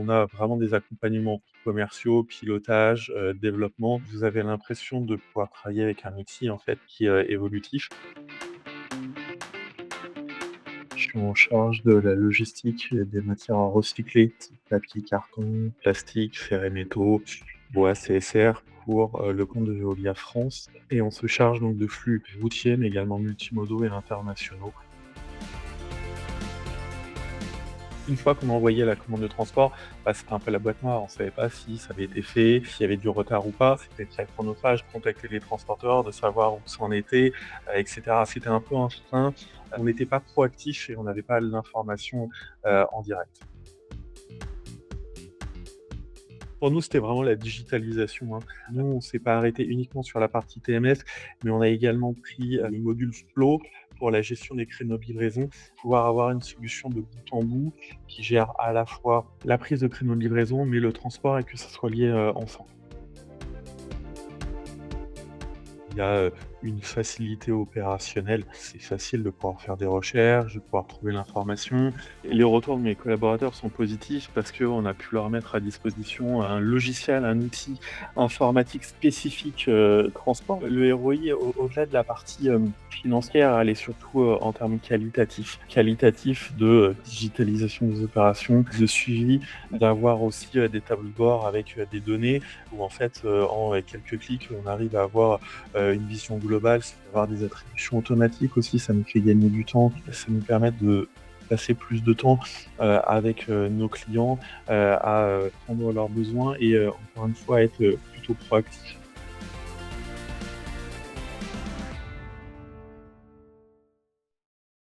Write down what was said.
On a vraiment des accompagnements commerciaux, pilotage, développement. Vous avez l'impression de pouvoir travailler avec un outil, en fait, qui est évolutif. Je suis en charge de la logistique et des matières à recycler, type papier, carton, plastique, fer et métaux, bois, CSR pour, le compte de Veolia France et on se charge donc de flux routiers, mais également multimodaux et internationaux. Une fois qu'on a envoyé la commande de transport, c'était un peu la boîte noire. On ne savait pas si ça avait été fait, s'il y avait du retard ou pas. C'était très chronophage, contacter les transporteurs, de savoir où ça en était, et cetera. C'était un peu un frein. On n'était pas proactif et on n'avait pas l'information, en direct. Pour nous, c'était vraiment la digitalisation, hein. Nous, on s'est pas arrêté uniquement sur la partie TMS, mais on a également pris, le module Flow pour la gestion des créneaux de livraison, pouvoir avoir une solution de bout en bout qui gère à la fois la prise de créneaux de livraison, mais le transport et que ça soit lié, ensemble. Il y a, une facilité opérationnelle. C'est facile de pouvoir faire des recherches, de pouvoir trouver l'information. Et les retours de mes collaborateurs sont positifs parce qu'on a pu leur mettre à disposition un logiciel, un outil informatique spécifique, transport. Le ROI au-delà de la partie, financière, elle est surtout, en termes qualitatifs. Qualitatifs de, digitalisation des opérations, de suivi, d'avoir aussi, des tableaux de bord avec, des données où en fait, en, quelques clics, on arrive à avoir une vision globale, c'est d'avoir des attributions automatiques aussi, ça nous fait gagner du temps, ça nous permet de passer plus de temps, avec, nos clients, à, prendre leurs besoins et encore une fois être, plutôt proactif.